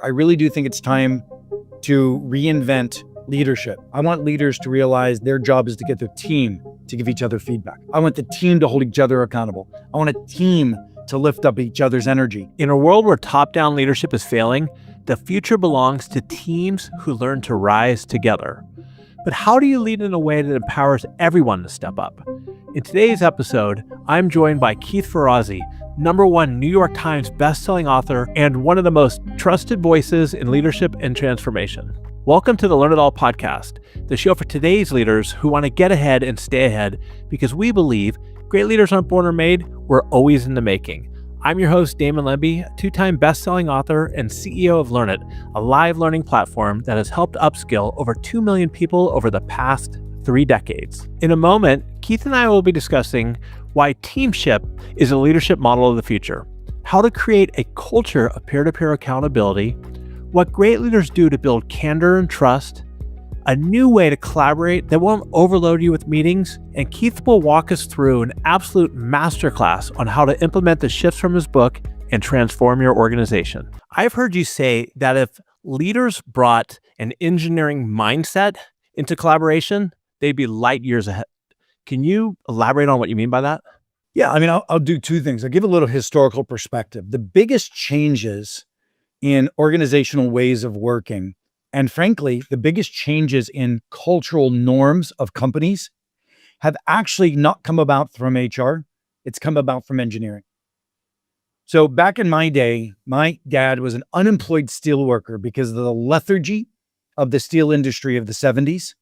I really do think it's time to reinvent leadership. I want leaders to realize their job is to get their team to give each other feedback. I want the team to hold each other accountable. I want a team to lift up each other's energy. In a world where top-down leadership is failing, the future belongs to teams who learn to rise together. But how do you lead in a way that empowers everyone to step up? In today's episode, I'm joined by Keith Ferrazzi, #1 New York Times bestselling author and one of the most trusted voices in leadership and transformation. Welcome to the Learn It All podcast, the show for today's leaders who want to get ahead and stay ahead because we believe great leaders aren't born or made, we're always in the making. I'm your host, Damon Lembi, a 2-time best-selling author and CEO of Learnit, a live learning platform that has helped upskill over 2 million people over the past 3 decades. In a moment, Keith and I will be discussing why Teamship is a leadership model of the future, how to create a culture of peer-to-peer accountability, what great leaders do to build candor and trust, a new way to collaborate that won't overload you with meetings, and Keith will walk us through an absolute masterclass on how to implement the shifts from his book and transform your organization. I've heard you say that if leaders brought an engineering mindset into collaboration, they'd be light years ahead. Can you elaborate on what you mean by that? Yeah, I'll do 2 things. I'll give a little historical perspective. The biggest changes in organizational ways of working, and frankly, the biggest changes in cultural norms of companies have actually not come about from HR. It's come about from engineering. So back in my day, my dad was an unemployed steel worker because of the lethargy of the steel industry of the 70s.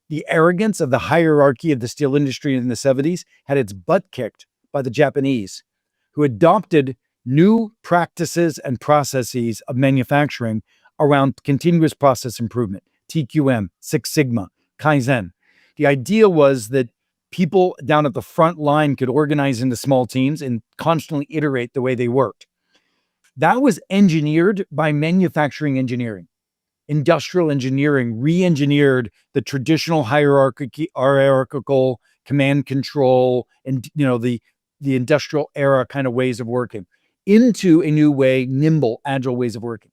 The arrogance of the hierarchy of the steel industry in the 70s had its butt kicked by the Japanese, who adopted new practices and processes of manufacturing around continuous process improvement, TQM, Six Sigma, Kaizen. The idea was that people down at the front line could organize into small teams and constantly iterate the way they worked. That was engineered by manufacturing engineering. Industrial engineering re-engineered the traditional hierarchical command control and the industrial era kind of ways of working into a new way, nimble, agile ways of working.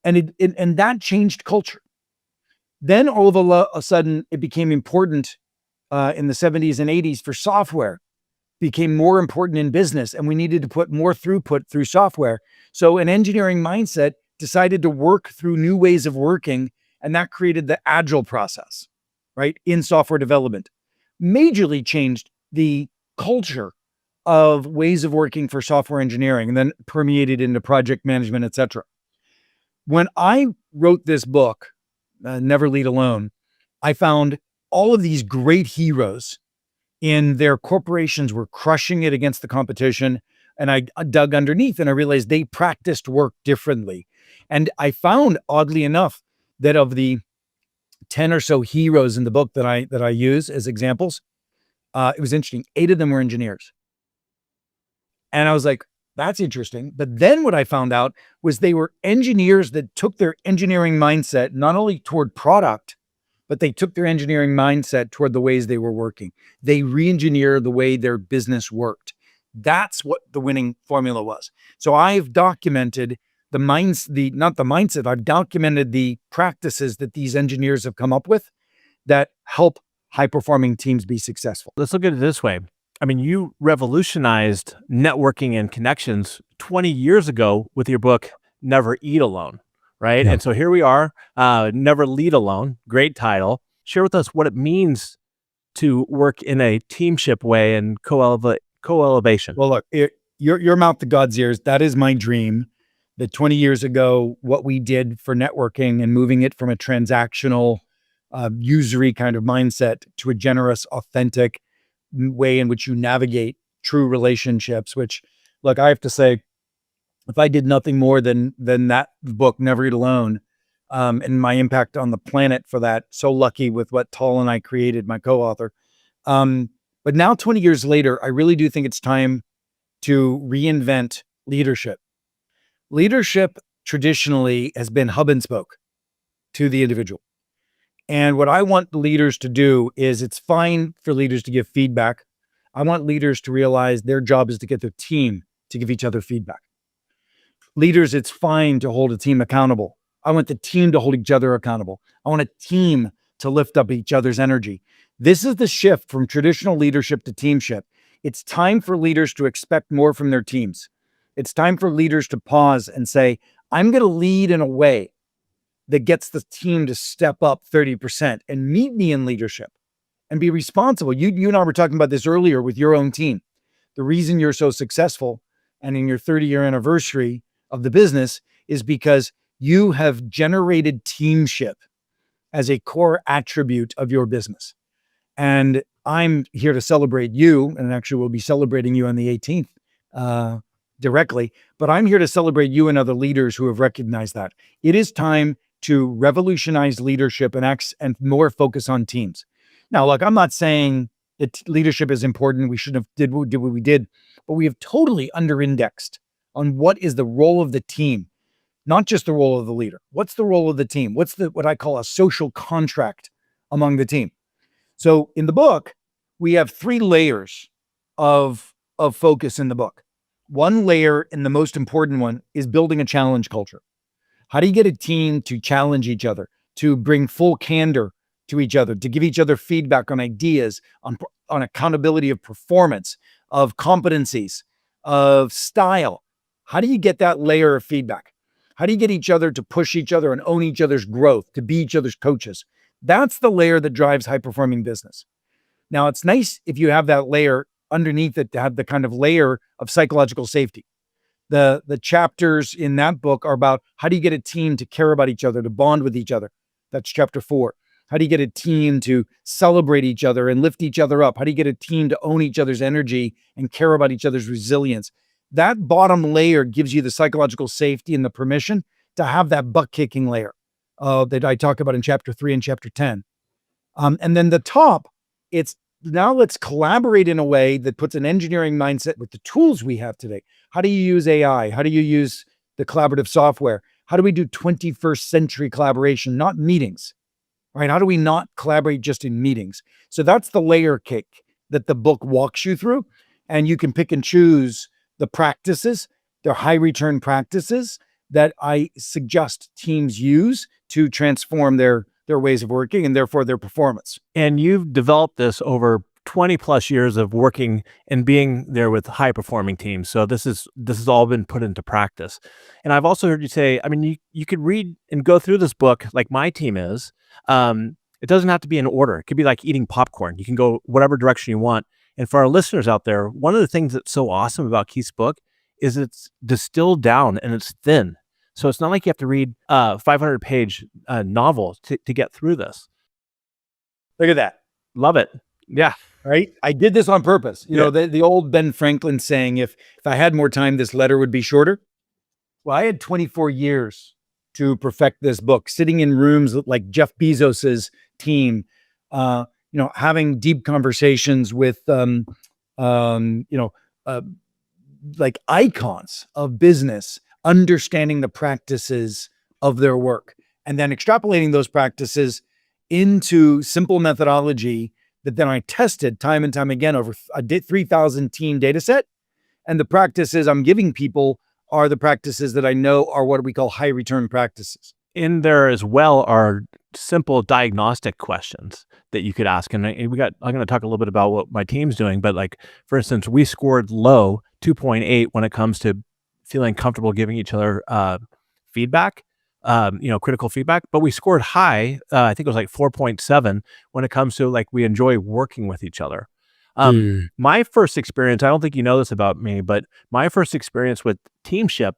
And that changed culture. Then all of a sudden, it became important in the 70s and 80s for software, became more important in business, and we needed to put more throughput through software. So an engineering mindset decided to work through new ways of working, and that created the agile process, right, in software development. Majorly changed the culture of ways of working for software engineering, and then permeated into project management, et cetera. When I wrote this book, Never Lead Alone, I found all of these great heroes in their corporations were crushing it against the competition. And I dug underneath and I realized they practiced work differently. And I found, oddly enough, that of the 10 or so heroes in the book that I use as examples, it was interesting. 8 of them were engineers. And I was like, that's interesting. But then what I found out was they were engineers that took their engineering mindset not only toward product, but they took their engineering mindset toward the ways they were working. They re-engineered the way their business worked. That's what the winning formula was. So I've documented I've documented the practices that these engineers have come up with that help high-performing teams be successful. Let's look at it this way. You revolutionized networking and connections 20 years ago with your book, Never Eat Alone, right? Yeah. And so here we are, Never Lead Alone, great title. Share with us what it means to work in a teamship way and co-elevation. Well, look, your mouth to God's ears. That is my dream. That 20 years ago, what we did for networking and moving it from a transactional, usury kind of mindset to a generous, authentic way in which you navigate true relationships, which, look, I have to say, if I did nothing more than that book, Never Eat Alone, and my impact on the planet for that, so lucky with what Tal and I created, my co-author. But now 20 years later, I really do think it's time to reinvent leadership. Leadership traditionally has been hub and spoke to the individual. And what I want leaders to do is, it's fine for leaders to give feedback. I want leaders to realize their job is to get their team to give each other feedback. Leaders, it's fine to hold a team accountable. I want the team to hold each other accountable. I want a team to lift up each other's energy. This is the shift from traditional leadership to teamship. It's time for leaders to expect more from their teams. It's time for leaders to pause and say, I'm going to lead in a way that gets the team to step up 30% and meet me in leadership and be responsible. You and I were talking about this earlier with your own team. The reason you're so successful and in your 30-year anniversary of the business is because you have generated teamship as a core attribute of your business. And I'm here to celebrate you, and actually we'll be celebrating you on the 18th directly, but I'm here to celebrate you and other leaders who have recognized that. It is time to revolutionize leadership and more focus on teams. Now, look, I'm not saying that leadership is important. We shouldn't have did what we did, but we have totally under-indexed on what is the role of the team, not just the role of the leader. What's the role of the team? What's what I call a social contract among the team? So in the book, we have 3 layers of focus in the book. One layer, and the most important one, is building a challenge culture. How do you get a team to challenge each other, to bring full candor to each other, to give each other feedback on ideas, on accountability of performance, of competencies, of style? How do you get that layer of feedback? How do you get each other to push each other and own each other's growth, to be each other's coaches? That's the layer that drives high-performing business. Now, it's nice if you have that layer underneath it to have the kind of layer of psychological safety. The chapters in that book are about how do you get a team to care about each other, to bond with each other. That's chapter 4. How do you get a team to celebrate each other and lift each other up? How do you get a team to own each other's energy and care about each other's resilience? That bottom layer gives you the psychological safety and the permission to have that butt-kicking layer that I talk about in chapter 3 and chapter 10. And then the top, it's now let's collaborate in a way that puts an engineering mindset with the tools we have today. How do you use AI? How do you use the collaborative software? How do we do 21st century collaboration, not meetings, right? How do we not collaborate just in meetings? So that's the layer cake that the book walks you through. And you can pick and choose the practices, they're high return practices that I suggest teams use to transform their ways of working and therefore their performance. And you've developed this over 20 plus years of working and being there with high performing teams. So this has all been put into practice. And I've also heard you say, I mean, you could read and go through this book like my team is. It doesn't have to be in order. It could be like eating popcorn. You can go whatever direction you want. And for our listeners out there, one of the things that's so awesome about Keith's book is it's distilled down and it's thin. So it's not like you have to read a 500-page novel to get through this. Look at that. Love it. Yeah. Right? I did this on purpose. You know, the old Ben Franklin saying, if I had more time, this letter would be shorter. Well, I had 24 years to perfect this book, sitting in rooms like Jeff Bezos's team, having deep conversations with, like icons of business, understanding the practices of their work, and then extrapolating those practices into simple methodology that then I tested time and time again over a 3,000 team data set. And the practices I'm giving people are the practices that I know are what we call high return practices. In there as well are simple diagnostic questions that you could ask. And I'm going to talk a little bit about what my team's doing, but like, for instance, we scored low 2.8 when it comes to feeling comfortable giving each other feedback, critical feedback, but we scored high. I think it was like 4.7 when it comes to like, we enjoy working with each other. My first experience, I don't think you know this about me, but my first experience with Teamship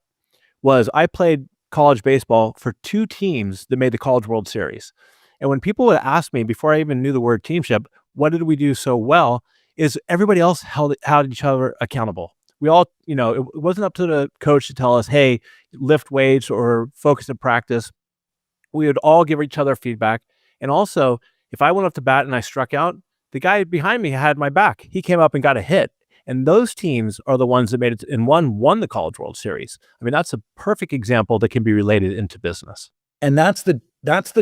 was I played college baseball for 2 teams that made the College World Series. And when people would ask me before I even knew the word Teamship, what did we do so well, is everybody else held each other accountable. We all, it wasn't up to the coach to tell us, hey, lift weights or focus in practice. We would all give each other feedback. And also, if I went up to bat and I struck out, the guy behind me had my back. He came up and got a hit. And those teams are the ones that made it and won the College World Series. I mean, that's a perfect example that can be related into business. And that's the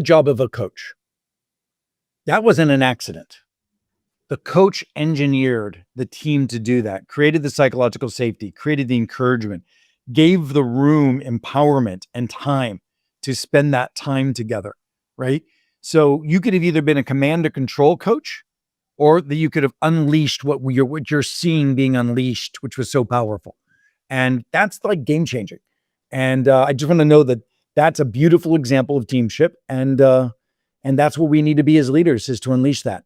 job of a coach. That wasn't an accident. The coach engineered the team to do that, created the psychological safety, created the encouragement, gave the room empowerment and time to spend that time together, right? So you could have either been a command and control coach, or that you could have unleashed what you're seeing being unleashed, which was so powerful. And that's like game changing. And I just want to know that that's a beautiful example of teamship. And that's what we need to be as leaders, is to unleash that.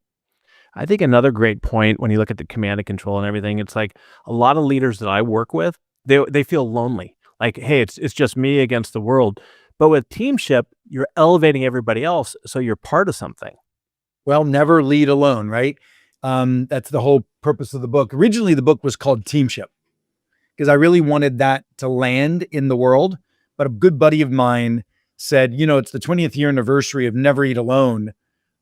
I think another great point when you look at the command and control and everything, it's like a lot of leaders that I work with, they feel lonely. Like, hey, it's just me against the world. But with teamship, you're elevating everybody else, so you're part of something. Well, never lead alone, right? That's the whole purpose of the book. Originally, the book was called Teamship because I really wanted that to land in the world. But a good buddy of mine said, it's the 20th year anniversary of Never Eat Alone.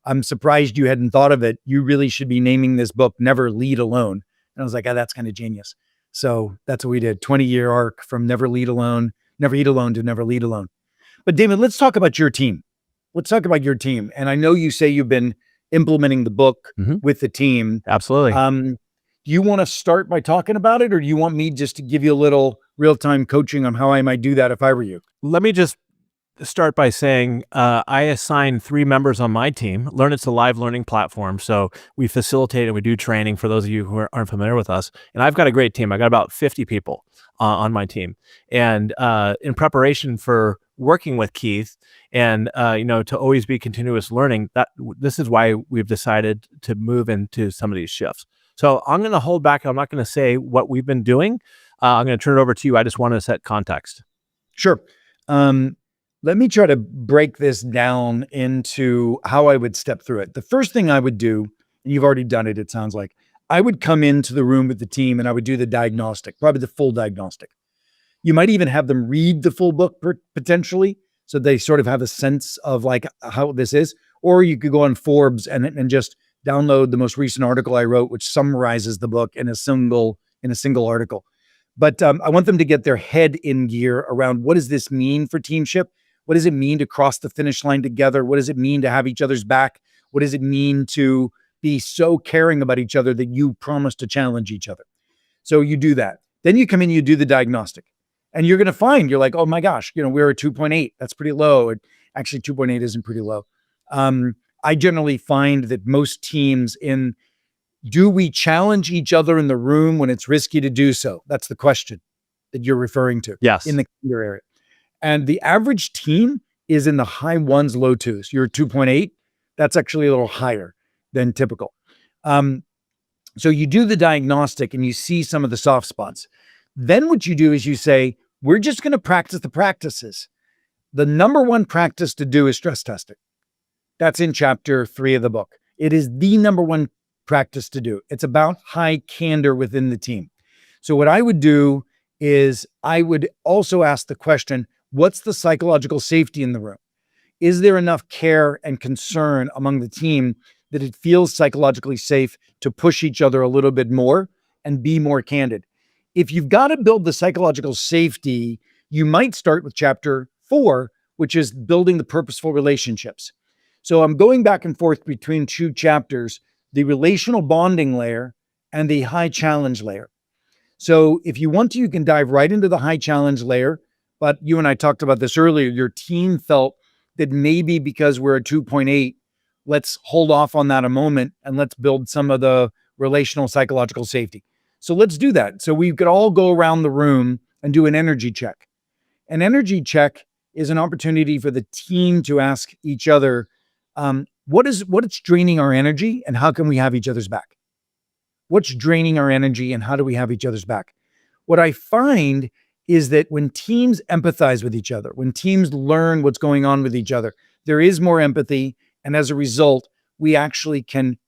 I'm surprised you hadn't thought of it. You really should be naming this book Never Lead Alone. And I was like, that's kind of genius. So that's what we did. 20-year arc from Never Eat Alone to Never Lead Alone. But Damon, let's talk about your team. And I know you say you've been implementing the book with the team. Absolutely. Do you want to start by talking about it, or do you want me just to give you a little real-time coaching on how I might do that if I were you? Let me just start by saying I assign 3 members on my team. Learnit's a live learning platform, so we facilitate and we do training for those of you who aren't familiar with us. And I've got a great team. I got about 50 people on my team. And in preparation for working with Keith and to always be continuous learning, this is why we've decided to move into some of these shifts. So I'm going to hold back. I'm not going to say what we've been doing. I'm going to turn it over to you. I just want to set context. Sure. Let me try to break this down into how I would step through it. The first thing I would do, and you've already done it sounds like, I would come into the room with the team and I would do the diagnostic, probably the full diagnostic. You might even have them read the full book potentially, so they sort of have a sense of like how this is. Or you could go on Forbes and just download the most recent article I wrote, which summarizes the book in a single article. But I want them to get their head in gear around, what does this mean for teamship? What does it mean to cross the finish line together? What does it mean to have each other's back? What does it mean to be so caring about each other that you promise to challenge each other? So you do that. Then you come in, you do the diagnostic. And you're going to find, you're like, oh my gosh, we're at 2.8. That's pretty low. Actually, 2.8 isn't pretty low. I generally find that most teams do we challenge each other in the room when it's risky to do so? That's the question that you're referring to. Yes. In the kinder area. And the average team is in the high 1s, low 2s. You're 2.8. That's actually a little higher than typical. So you do the diagnostic and you see some of the soft spots. Then what you do is you say, we're just going to practice the practices. The number one practice to do is stress testing. That's in chapter 3 of the book. It is the number one practice to do. It's about high candor within the team. So what I would do is I would also ask the question, what's the psychological safety in the room? Is there enough care and concern among the team that it feels psychologically safe to push each other a little bit more and be more candid? If you've got to build the psychological safety, you might start with chapter 4, which is building the purposeful relationships. So I'm going back and forth between 2 chapters, the relational bonding layer and the high challenge layer. So if you want to, you can dive right into the high challenge layer. But you and I talked about this earlier. Your team felt that maybe because we're at 2.8, let's hold off on that a moment and let's build some of the relational psychological safety. So let's do that. So we could all go around the room and do an energy check. An energy check is an opportunity for the team to ask each other, what is draining our energy and how can we have each other's back? What's draining our energy and how do we have each other's back? What I find is that when teams empathize with each other, when teams learn what's going on with each other, there is more empathy. And as a result, we actually can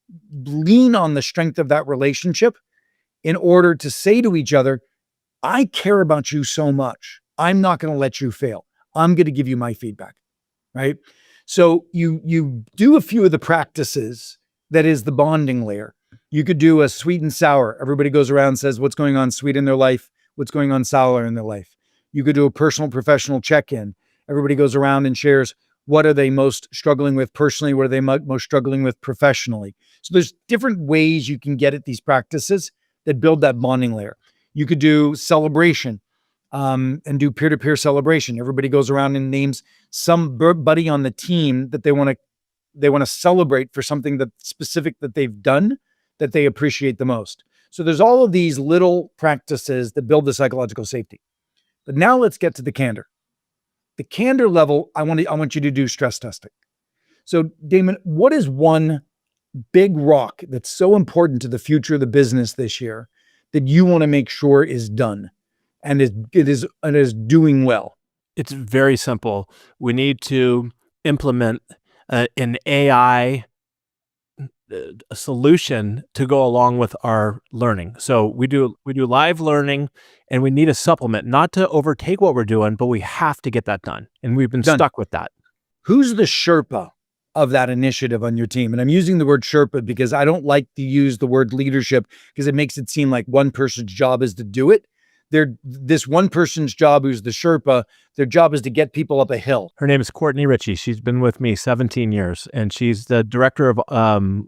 lean on the strength of that relationship in order to say to each other, I care about you so much. I'm not going to let you fail. I'm going to give you my feedback, right? So you do a few of the practices that is the bonding layer. You could do a sweet and sour. Everybody goes around and says what's going on sweet in their life, what's going on sour in their life. You could do a personal professional check-in. Everybody goes around and shares what are they most struggling with personally, what are they most struggling with professionally. So there's different ways you can get at these practices that build that bonding layer. You could do celebration. and do peer-to-peer celebration. Everybody goes around and names somebody on the team that they want to celebrate for something that specific that they've done that they appreciate the most. So there's all of these little practices that build the psychological safety. But now let's get to the candor. The candor level, I want you to do stress testing. So Damon, what is one big rock that's so important to the future of the business this year that you want to make sure is done and is doing well? It's very simple. We need to implement an AI a solution to go along with our learning. So we do live learning, and we need a supplement, not to overtake what we're doing, but we have to get that done. And we've been stuck with that. Who's the Sherpa of that initiative on your team? And I'm using the word Sherpa because I don't like to use the word leadership because it makes it seem like one person's job is to do it. This one person's job, who's the Sherpa, their job is to get people up a hill. Her name is Courtney Ritchie. She's been with me 17 years, and she's the director of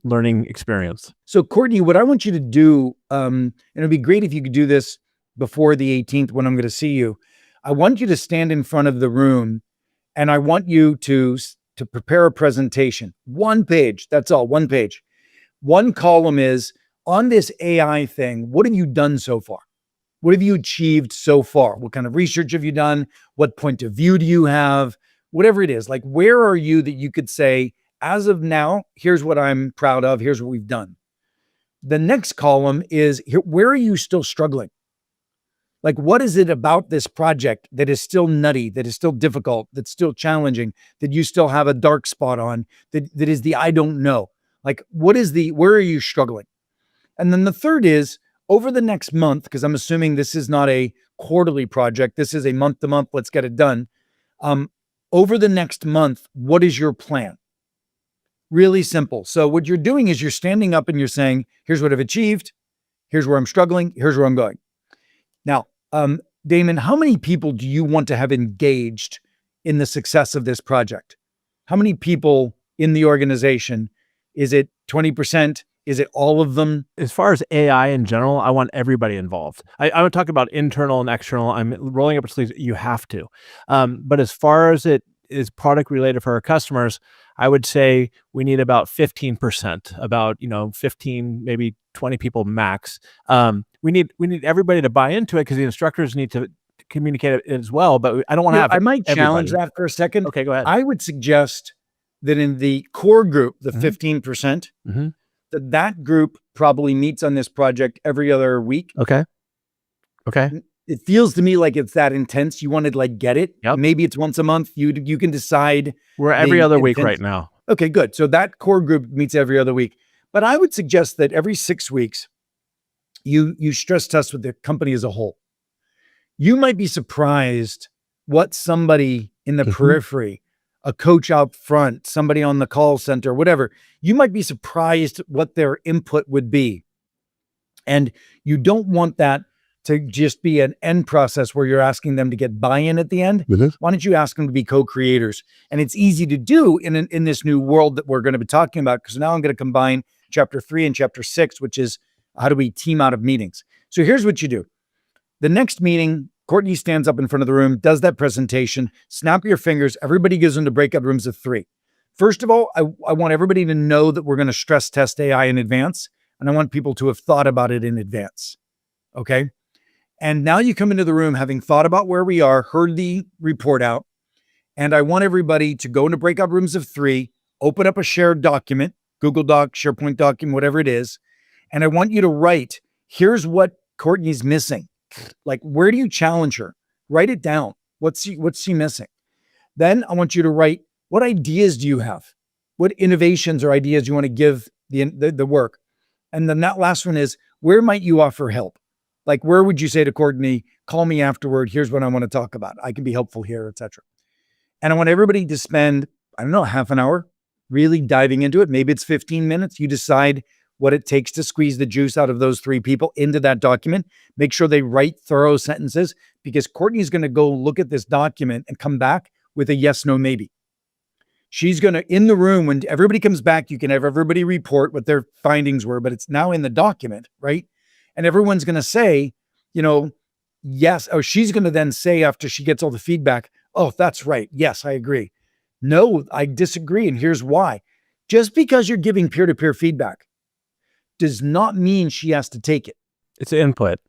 learning experience. So Courtney, what I want you to do, and it'd be great if you could do this before the 18th when I'm going to see you. I want you to stand in front of the room, and I want you to prepare a presentation. 1 page, that's all, 1 page. One column is, on this AI thing, what have you done so far? What have you achieved so far? What kind of research have you done? What point of view do you have? Whatever it is, like, where are you that you could say, as of now, here's what I'm proud of. Here's what we've done. The next column is, where are you still struggling? Like, what is it about this project that is still nutty, that is still difficult, that's still challenging, that you still have a dark spot on, that is the I don't know? Like, where are you struggling? And then the third is, over the next month, because I'm assuming this is not a quarterly project, this is a month to month, let's get it done. Over the next month, what is your plan? Really simple. So what you're doing is you're standing up and you're saying, here's what I've achieved. Here's where I'm struggling. Here's where I'm going. Now, Damon, how many people do you want to have engaged in the success of this project? How many people in the organization? Is it 20%? Is it all of them? As far as AI in general, I want everybody involved. I would talk about internal and external. I'm rolling up your sleeves. You have to. But as far as it is product related for our customers, I would say we need about 15%, about 15, maybe 20 people max. We need everybody to buy into it because the instructors need to communicate it as well. But I don't want to have. I might challenge that for a second. Okay, go ahead. I would suggest that in the core group, the 15%. That group probably meets on this project every other week. Okay. It feels to me like it's that intense. You want to get it. Yep. Maybe it's once a month. You can decide. We're every other week right now. Okay, good. So that core group meets every other week. But I would suggest that every 6 weeks, you stress test with the company as a whole. You might be surprised what somebody in the periphery, a coach out front, somebody on the call center, whatever, you might be surprised what their input would be. And you don't want that to just be an end process where you're asking them to get buy-in at the end. Why don't you ask them to be co-creators? And it's easy to do in this new world that we're going to be talking about, because now I'm going to combine chapter 3 and chapter 6, which is how do we team out of meetings. So here's what you do. The next meeting, Courtney stands up in front of the room, does that presentation, snap your fingers, everybody goes into breakout rooms of 3. First of all, I want everybody to know that we're going to stress test AI in advance, and I want people to have thought about it in advance, okay? And now you come into the room having thought about where we are, heard the report out, and I want everybody to go into breakout rooms of 3, open up a shared document, Google Doc, SharePoint document, whatever it is, and I want you to write, here's what Courtney's missing. Like, where do you challenge her? Write it down. What's she missing? Then I want you to write, what ideas do you have? What innovations or ideas do you want to give the work? And then that last one is, where might you offer help? Like, where would you say to Courtney, call me afterward, here's what I want to talk about. I can be helpful here, etc. And I want everybody to spend, half an hour really diving into it. Maybe it's 15 minutes. You decide what it takes to squeeze the juice out of those 3 people into that document. Make sure they write thorough sentences, because Courtney's going to go look at this document and come back with a yes, no, maybe. She's going to, in the room, when everybody comes back, you can have everybody report what their findings were, but it's now in the document, right? And everyone's going to say, yes. Oh, she's going to then say after she gets all the feedback, oh, that's right. Yes, I agree. No, I disagree. And here's why. Just because you're giving peer-to-peer feedback does not mean she has to take it. It's input.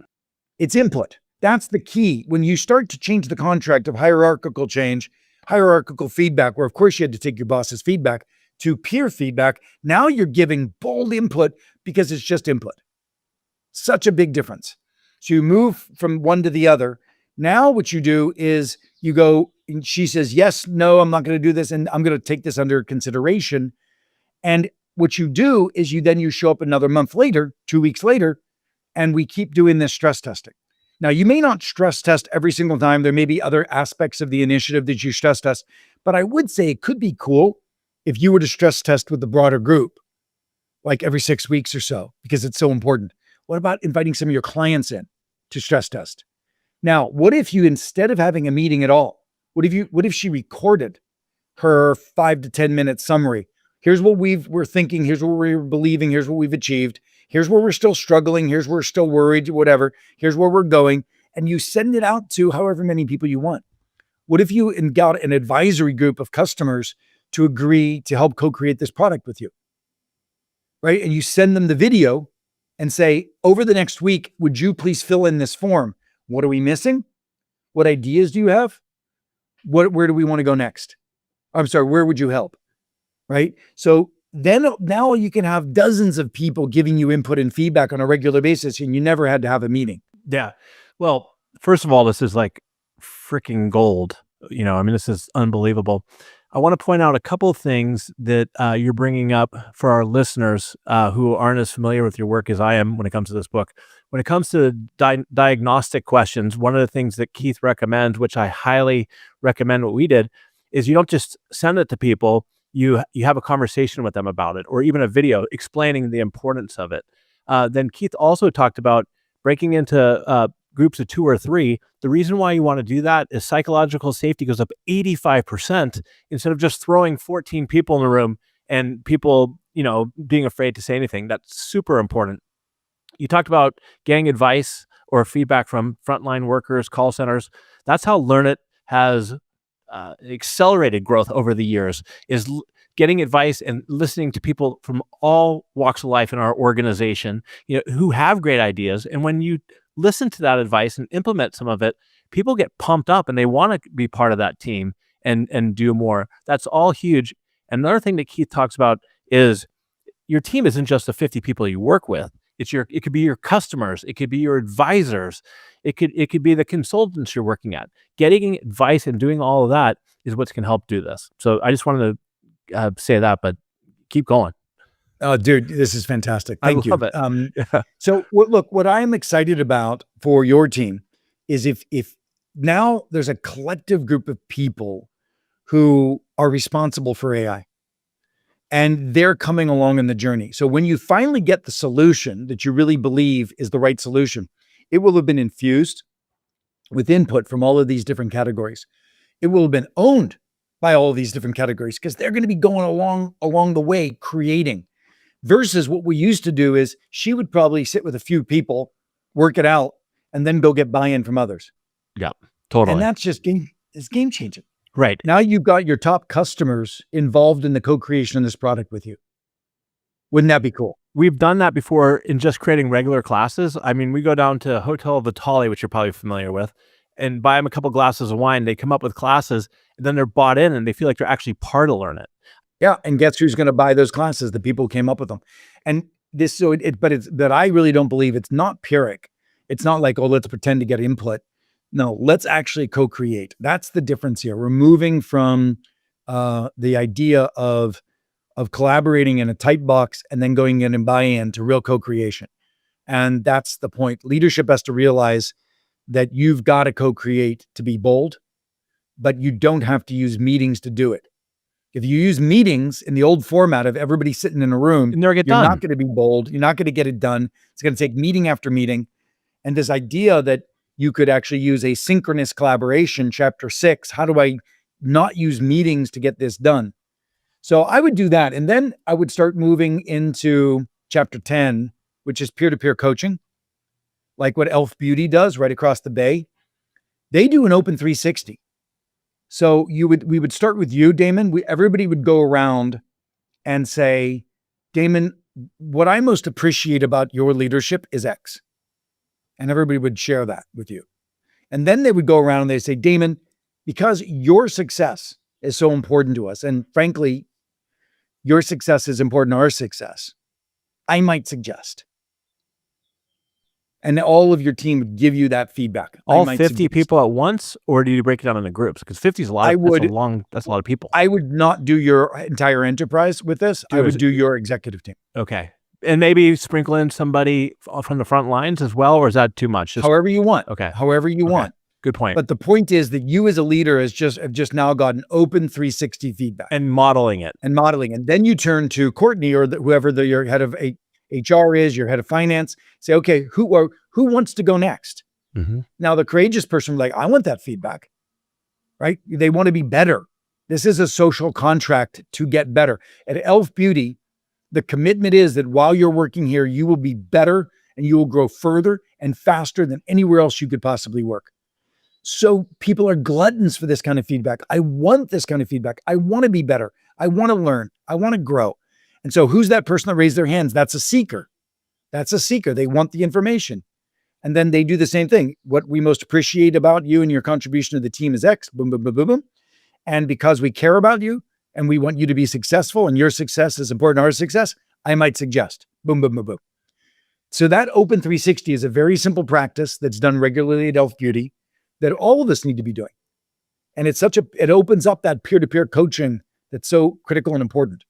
It's input. That's the key. When you start to change the contract of hierarchical change, hierarchical feedback, where of course you had to take your boss's feedback, to peer feedback, now you're giving bold input because it's just input. Such a big difference. So you move from one to the other. Now what you do is you go, and she says, yes, no, I'm not going to do this. And I'm going to take this under consideration. And what you do is you show up another month later, 2 weeks later, and we keep doing this stress testing. Now, you may not stress test every single time. There may be other aspects of the initiative that you stress test, but I would say it could be cool if you were to stress test with the broader group, like every 6 weeks or so, because it's so important. What about inviting some of your clients in to stress test? Now, what if you, instead of having a meeting at all, what if she recorded her 5 to 10 minute summary? Here's what we're thinking. Here's what we're believing. Here's what we've achieved. Here's where we're still struggling. Here's where we're still worried, whatever. Here's where we're going. And you send it out to however many people you want. What if you got an advisory group of customers to agree to help co-create this product with you, right? And you send them the video and say, over the next week, would you please fill in this form? What are we missing? What ideas do you have? Where do we want to go next? I'm sorry, where would you help? Right? So then now you can have dozens of people giving you input and feedback on a regular basis, and you never had to have a meeting. Yeah. Well, first of all, this is like freaking gold. This is unbelievable. I want to point out a couple of things that you're bringing up for our listeners who aren't as familiar with your work as I am when it comes to this book. When it comes to diagnostic questions, one of the things that Keith recommends, which I highly recommend what we did, is you don't just send it to people. You have a conversation with them about it, or even a video explaining the importance of it. Then Keith also talked about breaking into groups of 2 or 3. The reason why you want to do that is psychological safety goes up 85% instead of just throwing 14 people in the room and people, being afraid to say anything. That's super important. You talked about getting advice or feedback from frontline workers, call centers. That's how Learnit has accelerated growth over the years, is getting advice and listening to people from all walks of life in our organization, who have great ideas. And when you listen to that advice and implement some of it, people get pumped up and they want to be part of that team and do more. That's all huge. Another thing that Keith talks about is your team isn't just the 50 people you work with. It could be your customers. It could be your advisors. It could be the consultants you're working at. Getting advice and doing all of that is what can help do this. So I just wanted to say that, but keep going. Oh, dude, this is fantastic. Thank you. I love it. So what I'm excited about for your team is if now there's a collective group of people who are responsible for AI. And they're coming along in the journey. So when you finally get the solution that you really believe is the right solution, it will have been infused with input from all of these different categories. It will have been owned by all of these different categories because they're going to be going along the way creating. Versus what we used to do is she would probably sit with a few people, work it out, and then go get buy-in from others. Yeah, totally. And that's just game changing. Right. Now you've got your top customers involved in the co-creation of this product with you. Wouldn't that be cool? We've done that before in just creating regular classes. I mean, we go down to Hotel Vitale, which you're probably familiar with, and buy them a couple glasses of wine. They come up with classes, and then they're bought in and they feel like they're actually part of Learnit. Yeah. And guess who's going to buy those classes? The people who came up with them. And but I really don't believe it's not Pyrrhic. It's not like, oh, let's pretend to get input. No, let's actually co-create. That's the difference here. We're moving from the idea of collaborating in a tight box and then going in and buy-in to real co-creation. And that's the point. Leadership has to realize that you've got to co-create to be bold, but you don't have to use meetings to do it. If you use meetings in the old format of everybody sitting in a room, you're not going to be bold. You're not going to get it done. It's going to take meeting after meeting. And this idea that you could actually use asynchronous collaboration, chapter 6. How do I not use meetings to get this done? So I would do that. And then I would start moving into chapter 10, which is peer-to-peer coaching. like what Elf Beauty does right across the bay, they do an open 360. So we would start with you, Damon. Everybody would go around and say, Damon, what I most appreciate about your leadership is X. And everybody would share that with you. And then they would go around and they say, Damon, because your success is so important to us, and frankly, your success is important to our success, I might suggest. And all of your team would give you that feedback. All 50 people at once, or do you break it down into groups? Because 50 is a lot. That's a lot of people. I would not do your entire enterprise with this. I would do your executive team. Okay. And maybe sprinkle in somebody from the front lines as well, or is that too much? However you want. Okay. However you want. Good point. But the point is that you as a leader have just now got an open 360 feedback. And modeling it. And then you turn to Courtney or whoever your head of HR is, your head of finance, say, okay, who wants to go next? Mm-hmm. Now the courageous person will be like, I want that feedback, right? They want to be better. This is a social contract to get better. At Elf Beauty, the commitment is that while you're working here, you will be better and you will grow further and faster than anywhere else you could possibly work. So people are gluttons for this kind of feedback. I want this kind of feedback. I want to be better. I want to learn. I want to grow. And so who's that person that raised their hands? That's a seeker. That's a seeker. They want the information. And then they do the same thing. What we most appreciate about you and your contribution to the team is X. Boom, boom, boom, boom, boom. And because we care about you and we want you to be successful and your success is important to our success, I might suggest. Boom, boom, boom, boom. So that Open 360 is a very simple practice that's done regularly at Elf Beauty that all of us need to be doing. And it opens up that peer-to-peer coaching that's so critical and important.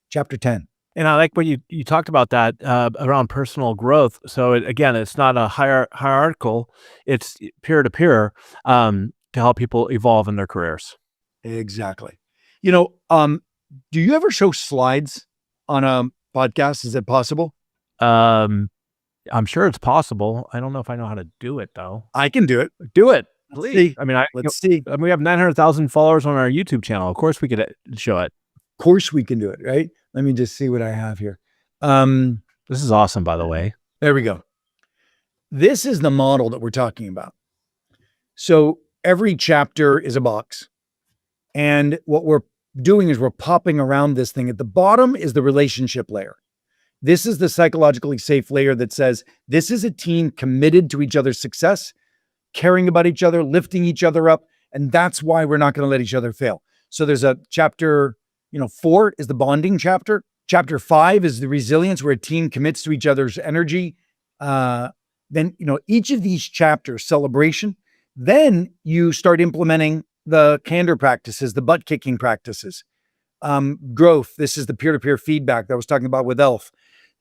Chapter 10. And I like what you talked about that around personal growth. So it's not a hierarchical, it's peer-to-peer to help people evolve in their careers. Exactly. Do you ever show slides on a podcast? Is it possible? I'm sure it's possible. I don't know if I know how to do it though. I can do it. Do it. Let's please. See. Let's see. We have 900,000 followers on our YouTube channel. Of course we could show it. Of course we can do it, right? Let me just see what I have here. This is awesome, by the way. There we go. This is the model that we're talking about. So every chapter is a box. And what we're doing is we're popping around this thing. At the bottom is the relationship layer. This is the psychologically safe layer that says, this is a team committed to each other's success, caring about each other, lifting each other up. And that's why we're not going to let each other fail. So there's a chapter, 4 is the bonding chapter. Chapter 5 is the resilience, where a team commits to each other's energy. Then, each of these chapters, celebration, then you start implementing the candor practices, the butt kicking practices, growth. This is the peer-to-peer feedback that I was talking about with Elf.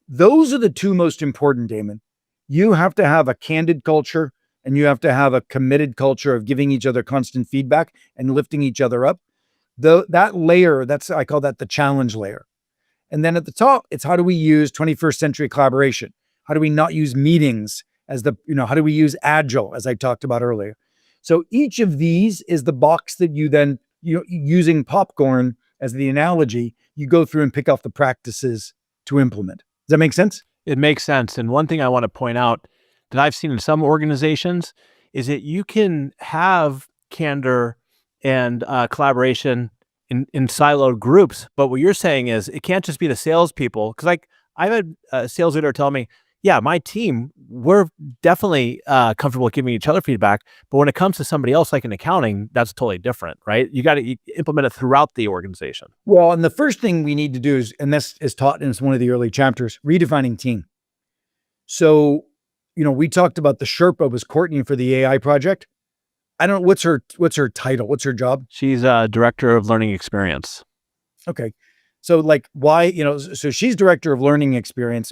Those are the two most important, Damon. You have to have a candid culture and you have to have a committed culture of giving each other constant feedback and lifting each other up. That layer, I call that the challenge layer. And then at the top, it's how do we use 21st century collaboration? How do we not use meetings as how do we use agile, as I talked about earlier? So each of these is the box that you then, using popcorn as the analogy, you go through and pick off the practices to implement. Does that make sense? It makes sense. And one thing I want to point out that I've seen in some organizations is that you can have candor and collaboration in siloed groups. But what you're saying is it can't just be the salespeople. Because I've had a sales leader tell me, yeah, my team, we're definitely comfortable giving each other feedback. But when it comes to somebody else, like in accounting, that's totally different, right? You got to implement it throughout the organization. Well, and the first thing we need to do is, and this is taught in one of the early chapters, redefining team. So, we talked about the Sherpa was Courtney for the AI project. I don't know, what's her title? What's her job? She's a director of learning experience. Okay. So why, so she's director of learning experience.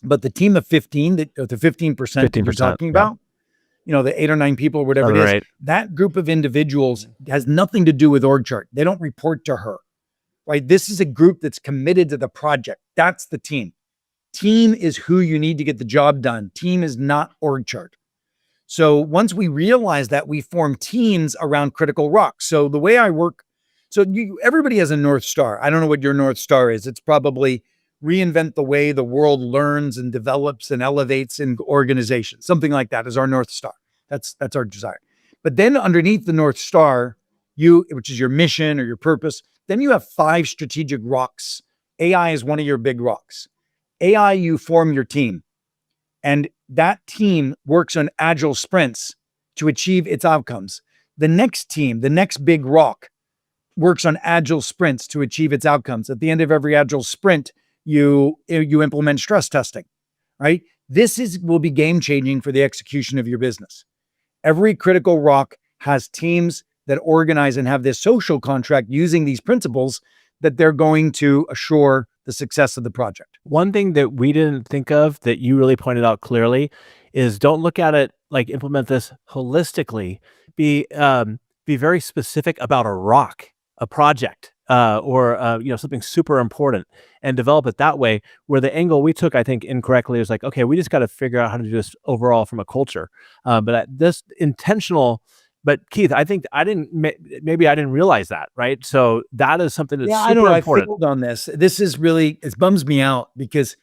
But the team of 15, the 15% that you're talking about, the 8 or 9 people or whatever it is, that group of individuals has nothing to do with org chart. They don't report to her, right? This is a group that's committed to the project. That's the team. Team is who you need to get the job done. Team is not org chart. So once we realize that, we form teams around critical rocks. So the way I work, everybody has a North Star. I don't know what your North Star is. It's probably reinvent the way the world learns and develops and elevates in organizations. Something like that is our North Star. That's our desire. But then underneath the North Star, which is your mission or your purpose, then you have 5 strategic rocks. AI is one of your big rocks. AI, you form your team, and that team works on agile sprints to achieve its outcomes. The next team, the next big rock, works on agile sprints to achieve its outcomes. At the end of every agile sprint, you implement stress testing, right? Will be game changing for the execution of your business. Every critical rock has teams that organize and have this social contract using these principles that they're going to assure the success of the project. One thing that we didn't think of that you really pointed out clearly is don't look at it like implement this holistically. Be very specific about a rock, a project, or something super important, and develop it that way. Where the angle we took, I think, incorrectly is like, okay, we just got to figure out how to do this overall from a culture. But this intentional. But Keith, I think maybe I didn't realize that, right? So that is something that's super important. I failed on this. This is really, it bums me out because,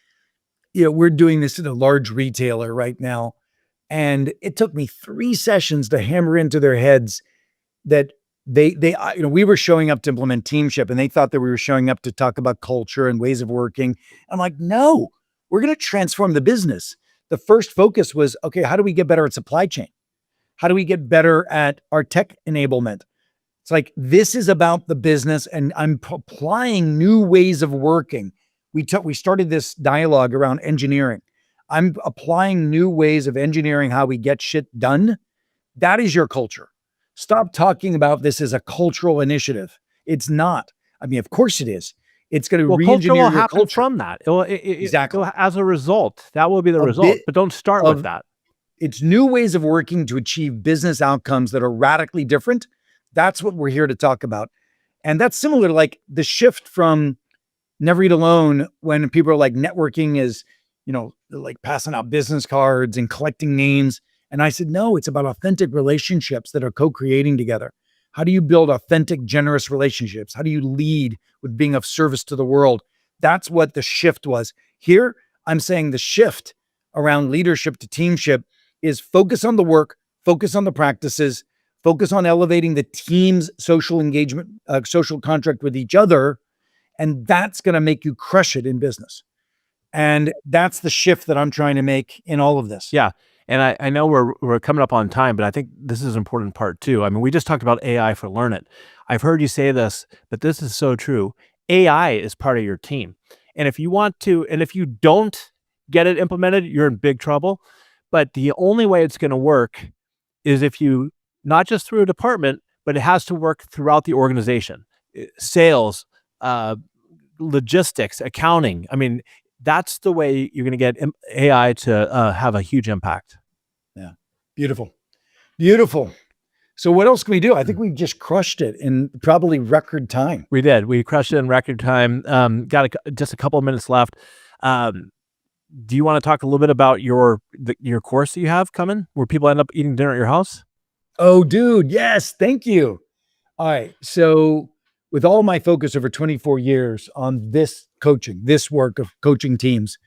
we're doing this in a large retailer right now. And it took me 3 sessions to hammer into their heads that we were showing up to implement Teamship, and they thought that we were showing up to talk about culture and ways of working. I'm like, no, we're going to transform the business. The first focus was, okay, how do we get better at supply chain? How do we get better at our tech enablement? It's like, this is about the business, and I'm applying new ways of working. We started this dialogue around engineering. I'm applying new ways of engineering how we get shit done. That is your culture. Stop talking about this as a cultural initiative. It's not. I mean, of course it is. It's going to re-engineer your happen culture. From that. Exactly. As a result, that will be the result. But don't start with that. It's new ways of working to achieve business outcomes that are radically different. That's what we're here to talk about. And that's similar to like the shift from never eat alone, when people are like networking is, like passing out business cards and collecting names. And I said, no, it's about authentic relationships that are co-creating together. How do you build authentic, generous relationships? How do you lead with being of service to the world? That's what the shift was. Here, I'm saying the shift around leadership to teamship is focus on the work, focus on the practices, focus on elevating the team's social engagement, social contract with each other, and that's going to make you crush it in business. And that's the shift that I'm trying to make in all of this. Yeah. And I know we're coming up on time, but I think this is an important part too. I mean, we just talked about AI for Learnit. I've heard you say this, but this is so true. AI is part of your team. And if you don't get it implemented, you're in big trouble. But the only way it's going to work is if you, not just through a department, but it has to work throughout the organization. Sales, logistics, accounting. I mean, that's the way you're going to get AI to have a huge impact. Yeah. Beautiful. Beautiful. So what else can we do? I think we just crushed it in probably record time. We did. We crushed it in record time. Got just a couple of minutes left. Do you want to talk a little bit about your course that you have coming, where people end up eating dinner at your house? Oh, dude. Yes. Thank you. All right. So with all my focus over 24 years on this work of coaching teams,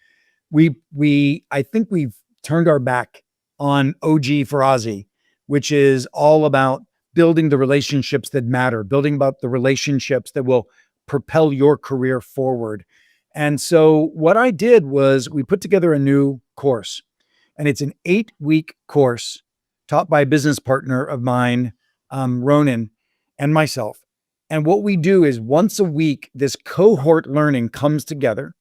I think we've turned our back on OG Ferrazzi, which is all about building the relationships that matter, building about the relationships that will propel your career forward. And so what I did was we put together a new course, and it's an 8-week course taught by a business partner of mine, Ronan, and myself. And what we do is once a week, this cohort learning comes together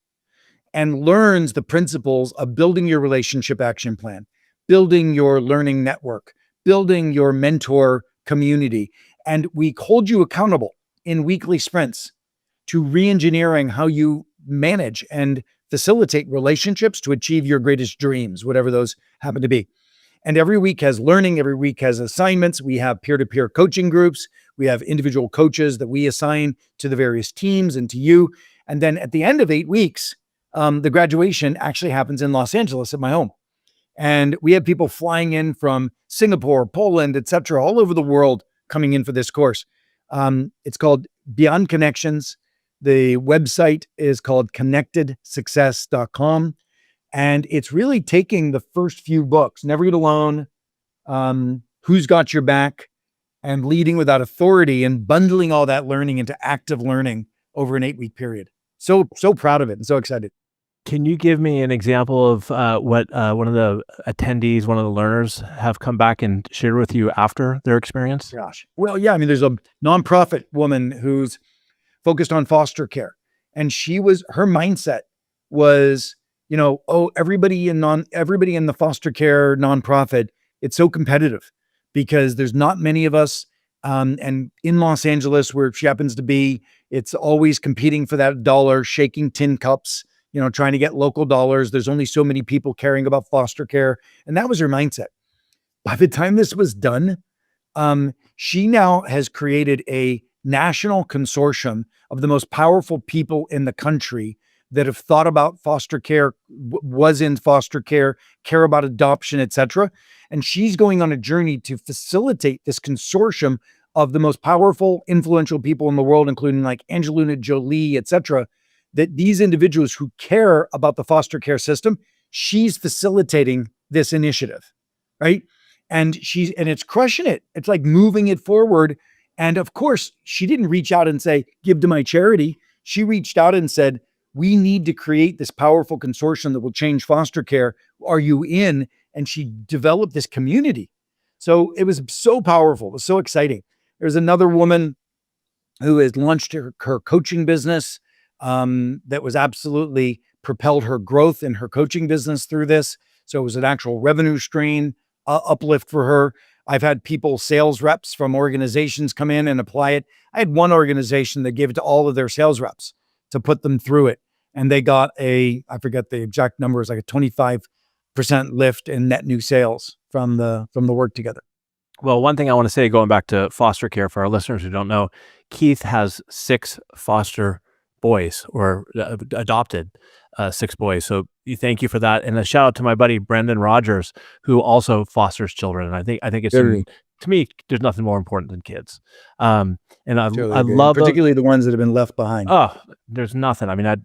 and learns the principles of building your relationship action plan, building your learning network, building your mentor community. And we hold you accountable in weekly sprints to re-engineering how you manage and facilitate relationships to achieve your greatest dreams, whatever those happen to be. And every week has learning, every week has assignments. We have peer-to-peer coaching groups. We have individual coaches that we assign to the various teams and to you. And then at the end of 8 weeks, the graduation actually happens in Los Angeles at my home. And we have people flying in from Singapore, Poland, et cetera, all over the world coming in for this course. It's called Beyond Connections, The website is called connectedsuccess.com. And it's really taking the first few books, Never Eat Alone, Who's Got Your Back, and Leading Without Authority, and bundling all that learning into active learning over an 8-week period. So proud of it and so excited. Can you give me an example of what one of the attendees, one of the learners have come back and shared with you after their experience? Gosh. Well, yeah, I mean, there's a nonprofit woman who's focused on foster care. And her mindset was, everybody in the foster care nonprofit, it's so competitive because there's not many of us. And in Los Angeles, where she happens to be, it's always competing for that dollar, shaking tin cups, trying to get local dollars. There's only so many people caring about foster care. And that was her mindset. By the time this was done, she now has created a national consortium of the most powerful people in the country that have thought about foster care, was in foster care, care about adoption, etc. And she's going on a journey to facilitate this consortium of the most powerful, influential people in the world, including like Angelina Jolie, etc. That these individuals who care about the foster care system, she's facilitating this initiative, right? And it's crushing it. It's like moving it forward. And of course, she didn't reach out and say, give to my charity. She reached out and said, we need to create this powerful consortium that will change foster care. Are you in? And she developed this community. So it was so powerful. It was so exciting. There's another woman who has launched her coaching business that was absolutely propelled her growth in her coaching business through this. So it was an actual revenue stream uplift for her. I've had sales reps from organizations come in and apply it. I had one organization that gave it to all of their sales reps to put them through it. And they got I forget the exact number, it's like a 25% lift in net new sales from the work together. Well, one thing I want to say, going back to foster care for our listeners who don't know, Keith has 6 foster boys, or adopted 6 boys. So thank you for that. And a shout out to my buddy, Brendan Rogers, who also fosters children. And I think it's, to me, there's nothing more important than kids. And I love particularly the ones that have been left behind. Oh, there's nothing. I mean, it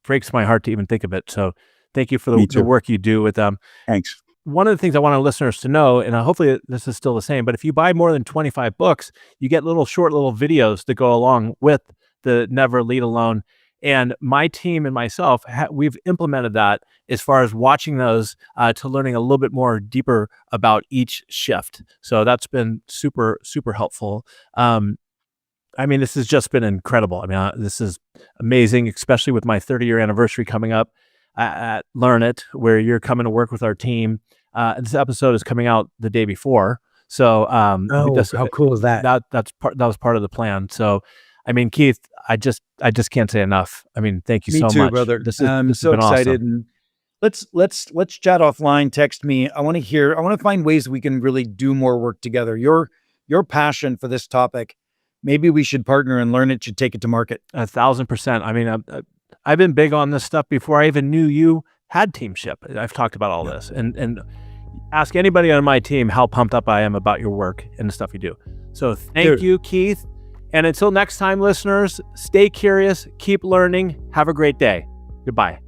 breaks my heart to even think of it. So thank you for the work you do with them. Thanks. One of the things I want our listeners to know, and hopefully this is still the same, but if you buy more than 25 books, you get short little videos that go along with the Never Lead Alone. And my team and myself, we've implemented that as far as watching those to learning a little bit more deeper about each shift. So that's been super, super helpful. I mean, this has just been incredible. I mean, this is amazing, especially with my 30-year anniversary coming up at Learnit, where you're coming to work with our team. This episode is coming out the day before. So how cool is that? That was part of the plan. So, I mean, Keith, I just can't say enough. I mean, thank you so much, brother. This I'm has so been excited. awesome. And let's chat offline. Text me. I want to find ways we can really do more work together. Your passion for this topic. Maybe we should partner and Learnit should take it to market. 1,000%. I mean, I've been big on this stuff before I even knew you had Teamship. I've talked about all this, and ask anybody on my team how pumped up I am about your work and the stuff you do. So thank you, Keith. And until next time, listeners, stay curious, keep learning. Have a great day. Goodbye.